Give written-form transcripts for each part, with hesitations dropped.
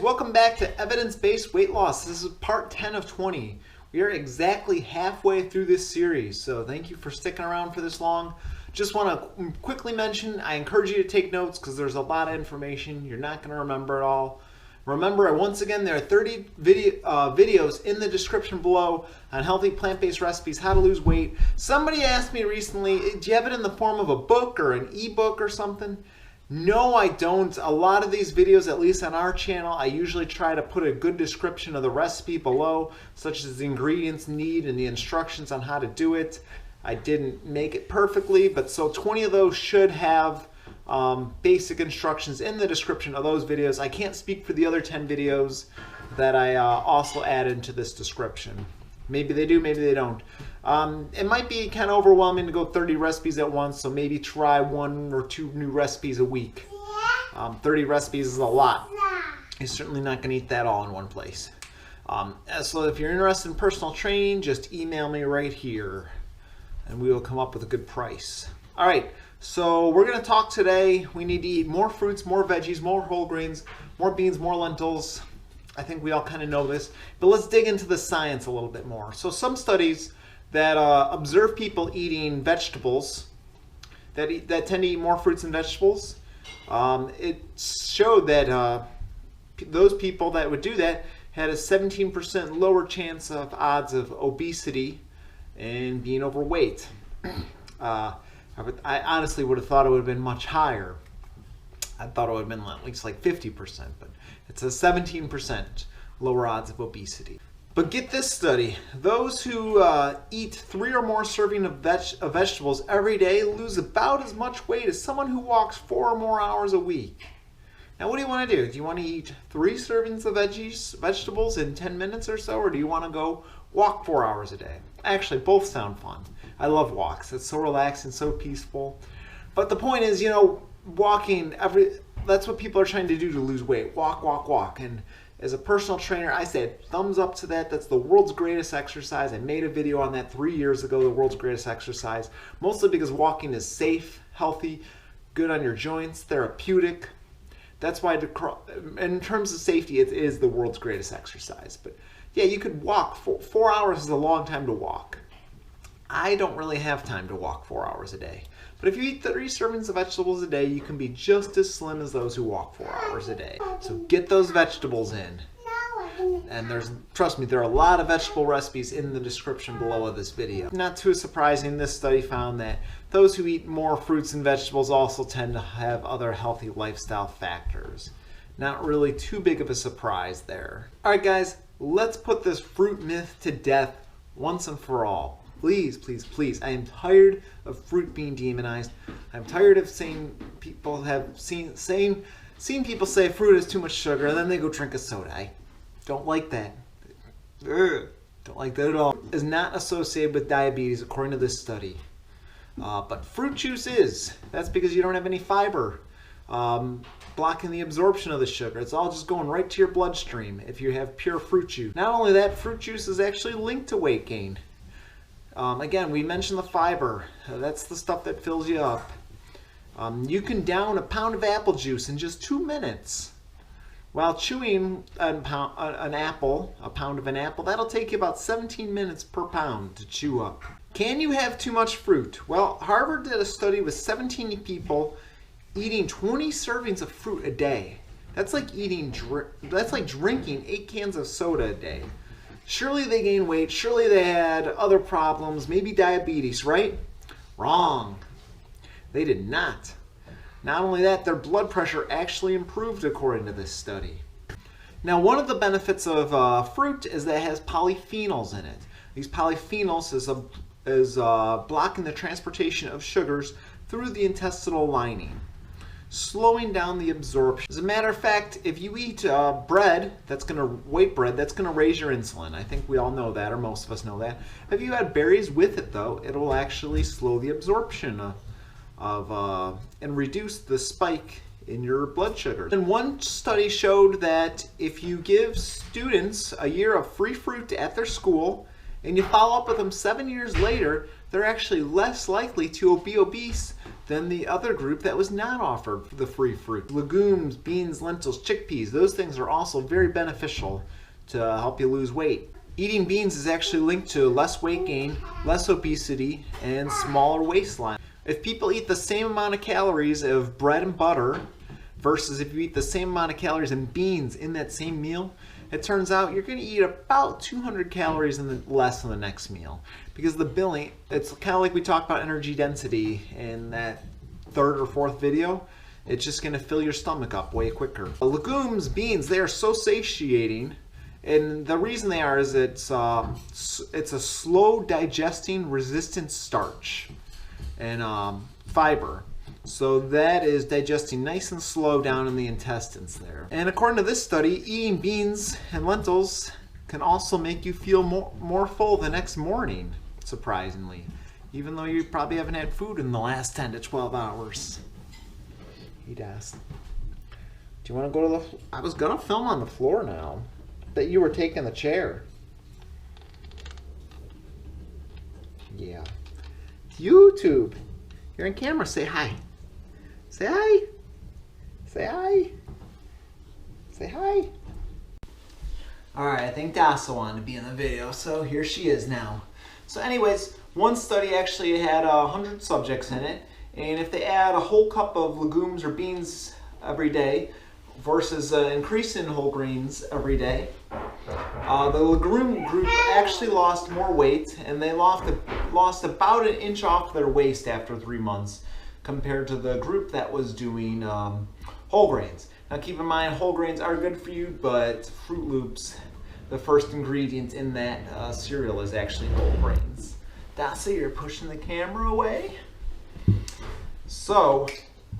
welcome back to Evidence-Based Weight Loss. This is part 10 of 20. We are exactly halfway through this series, so thank you for sticking around for this long. Just want to quickly mention, I encourage you to take notes because there's a lot of information. You're not going to remember it all. Remember, once again, there are 30 videos in the description below on healthy plant-based recipes, how to lose weight. Somebody asked me recently, do you have it in the form of a book or an ebook or something? No, I don't. A lot of these videos, at least on our channel, I usually try to put a good description of the recipe below, such as the ingredients needed and the instructions on how to do it. I didn't make it perfectly, but so 20 of those should have basic instructions in the description of those videos. I can't speak for the other 10 videos that I also added into this description. Maybe they do, maybe they don't. It might be kind of overwhelming to go 30 recipes at once, so maybe try 1 or 2 new recipes a week. 30 recipes is a lot. You're certainly not going to eat that all in one place. So if you're interested in personal training, just email me right here, and we will come up with a good price. All right, so we're going to talk today. We need to eat more fruits, more veggies, more whole grains, more beans, more lentils. I think we all kind of know this, but let's dig into the science a little bit more. So some studies that observe people eating vegetables, that tend to eat more fruits and vegetables, it showed that those people that would do that had a 17% lower chance of odds of obesity and being overweight. I honestly would have thought it would have been much higher. I thought it would have been at least like 50%, but it's a 17% lower odds of obesity. But get this study, those who eat 3 or more servings of vegetables every day lose about as much weight as someone who walks 4 or more hours a week. Now what do you want to do? Do you want to eat 3 servings of vegetables in 10 minutes or so, or do you want to go walk 4 hours a day? Actually, both sound fun. I love walks. It's so relaxing, so peaceful. But the point is, you know, walking that's what people are trying to do to lose weight. Walk, walk, walk. And as a personal trainer, I said thumbs up to that. That's the world's greatest exercise. I made a video on that 3 years ago, the world's greatest exercise. Mostly because walking is safe, healthy, good on your joints, therapeutic. That's why, in terms of safety, it is the world's greatest exercise. But yeah, you could walk. 4 hours is a long time to walk. I don't really have time to walk 4 hours a day. But if you eat 3 servings of vegetables a day, you can be just as slim as those who walk 4 hours a day. So get those vegetables in. And trust me, there are a lot of vegetable recipes in the description below of this video. Not too surprising, this study found that those who eat more fruits and vegetables also tend to have other healthy lifestyle factors. Not really too big of a surprise there. All right, guys, let's put this fruit myth to death once and for all. Please, please, please. I am tired of fruit being demonized. I'm tired of seeing people seen people say fruit is too much sugar, and then they go drink a soda. I don't like that. Don't like that at all. It is not associated with diabetes, according to this study. But fruit juice is. That's because you don't have any fiber blocking the absorption of the sugar. It's all just going right to your bloodstream if you have pure fruit juice. Not only that, fruit juice is actually linked to weight gain. Again, we mentioned the fiber. That's the stuff that fills you up. You can down a pound of apple juice in just 2 minutes. While chewing a pound of an apple, that'll take you about 17 minutes per pound to chew up. Can you have too much fruit? Well, Harvard did a study with 17 people eating 20 servings of fruit a day. That's like drinking 8 cans of soda a day. Surely they gained weight, surely they had other problems, maybe diabetes, right? Wrong. They did not. Not only that, their blood pressure actually improved according to this study. Now, one of the benefits of fruit is that it has polyphenols in it. These polyphenols is blocking the transportation of sugars through the intestinal lining, slowing down the absorption. As a matter of fact, if you eat bread, white bread, that's gonna raise your insulin. I think we all know that, or most of us know that. If you add berries with it though, it'll actually slow the absorption and reduce the spike in your blood sugar. And one study showed that if you give students a year of free fruit at their school, and you follow up with them 7 years later, they're actually less likely to be obese than the other group that was not offered the free fruit. Legumes, beans, lentils, chickpeas, those things are also very beneficial to help you lose weight. Eating beans is actually linked to less weight gain, less obesity, and smaller waistline. If people eat the same amount of calories of bread and butter versus if you eat the same amount of calories in beans in that same meal, it turns out you're going to eat about 200 calories less in the next meal. Because the billing, it's kind of like we talked about energy density in that third or fourth video. It's just going to fill your stomach up way quicker. Legumes, beans, they are so satiating. And the reason they are is it's a slow digesting resistant starch and fiber. So that is digesting nice and slow down in the intestines there. And according to this study, eating beans and lentils can also make you feel more full the next morning, surprisingly. Even though you probably haven't had food in the last 10 to 12 hours. He does. Do you want to go to the... I was going to film on the floor now. That you were taking the chair. Yeah. It's YouTube. You're on camera. Say hi. Say hi. Say hi. Say hi. Alright, I think Dasa wanted to be in the video, so here she is now. So anyways, one study actually had 100 subjects in it, and if they add a whole cup of legumes or beans every day versus increase in whole grains every day, the legume group actually lost more weight, and they lost about an inch off their waist after 3 months compared to the group that was doing whole grains. Now keep in mind, whole grains are good for you, but Fruit Loops, the first ingredient in that cereal is actually whole grains. Dasa, you're pushing the camera away. So,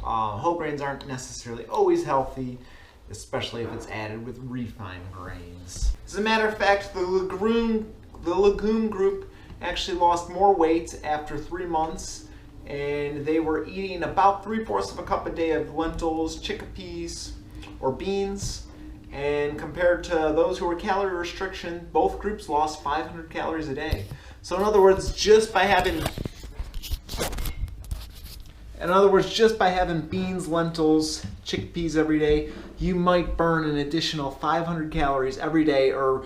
whole grains aren't necessarily always healthy, especially if it's added with refined grains. As a matter of fact, the legume group actually lost more weight after 3 months, and they were eating about 3/4 of a cup a day of lentils, chickpeas, or beans. And compared to those who were calorie restriction, both groups lost 500 calories a day. So in other words, just by having beans, lentils, chickpeas every day, you might burn an additional 500 calories every day, or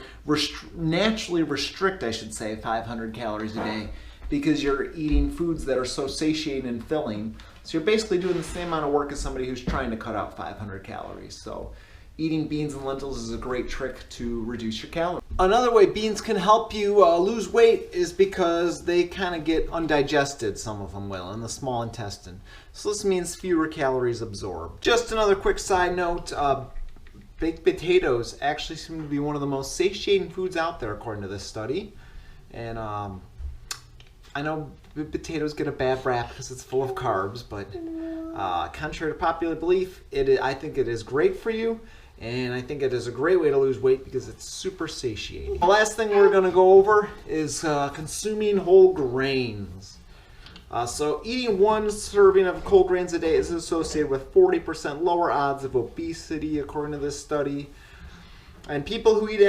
naturally restrict, I should say, 500 calories a day, because you're eating foods that are so satiating and filling. So you're basically doing the same amount of work as somebody who's trying to cut out 500 calories. So eating beans and lentils is a great trick to reduce your calories. Another way beans can help you lose weight is because they kind of get undigested, some of them will, in the small intestine. So this means fewer calories absorbed. Just another quick side note, baked potatoes actually seem to be one of the most satiating foods out there according to this study. And I know potatoes get a bad rap because it's full of carbs, but contrary to popular belief, I think it is great for you. And I think it is a great way to lose weight because it's super satiating. The last thing we're going to go over is consuming whole grains. So eating 1 serving of whole grains a day is associated with 40% lower odds of obesity, according to this study. And people who eat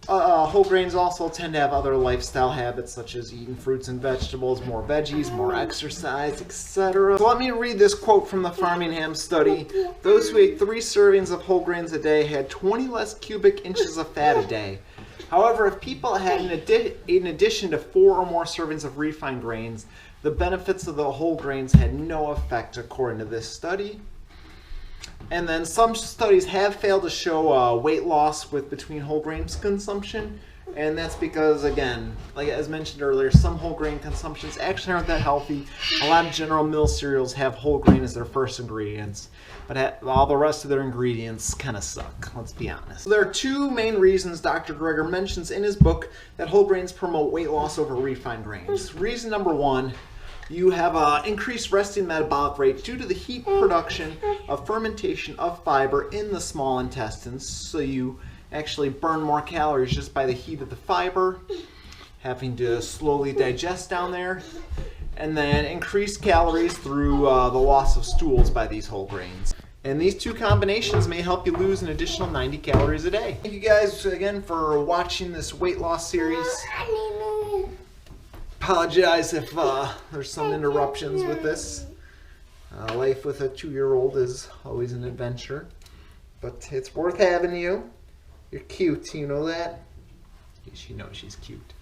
whole grains also tend to have other lifestyle habits, such as eating fruits and vegetables, more veggies, more exercise, etc. So let me read this quote from the Framingham study. Those who ate 3 servings of whole grains a day had 20 less cubic inches of fat a day. However, if people had in addition to 4 or more servings of refined grains, the benefits of the whole grains had no effect, according to this study. And then some studies have failed to show weight loss between whole grains consumption, and that's because, again, like as mentioned earlier, some whole grain consumptions actually aren't that healthy. A lot of General Mills cereals have whole grain as their first ingredients, but all the rest of their ingredients kind of suck, let's be honest. So there are 2 main reasons Dr. Greger mentions in his book that whole grains promote weight loss over refined grains. Reason number 1, you have an increased resting metabolic rate due to the heat production of fermentation of fiber in the small intestines. So you actually burn more calories just by the heat of the fiber, having to slowly digest down there, and then increased calories through the loss of stools by these whole grains. And these 2 combinations may help you lose an additional 90 calories a day. Thank you guys again for watching this weight loss series. Apologize if there's some interruptions with this. Life with a 2-year-old is always an adventure, but it's worth having you. You're cute, you know that? She knows she's cute.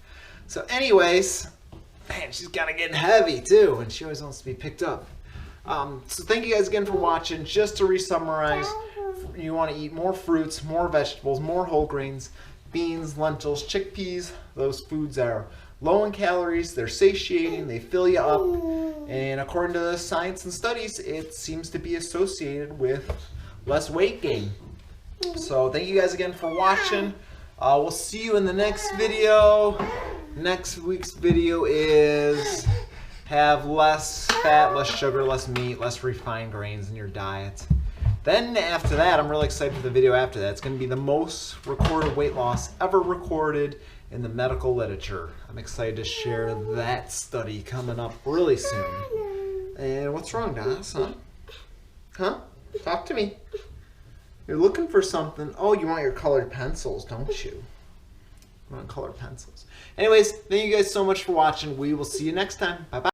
So anyways, man, she's kind of getting heavy too, and she always wants to be picked up. So thank you guys again for watching. Just to re-summarize, you want to eat more fruits, more vegetables, more whole grains, beans, lentils, chickpeas. Those foods are low in calories, they're satiating, they fill you up, and according to the science and studies, it seems to be associated with less weight gain. So thank you guys again for watching. We'll see you in the next video. Next week's video is have less fat, less sugar, less meat, less refined grains in your diet. Then after that, I'm really excited for the video after that. It's going to be the most recorded weight loss ever recorded in the medical literature. I'm excited to share that study coming up really soon. And what's wrong, Das? Huh? Talk to me. You're looking for something. Oh, you want your colored pencils, don't you? You want colored pencils. Anyways, thank you guys so much for watching. We will see you next time. Bye-bye.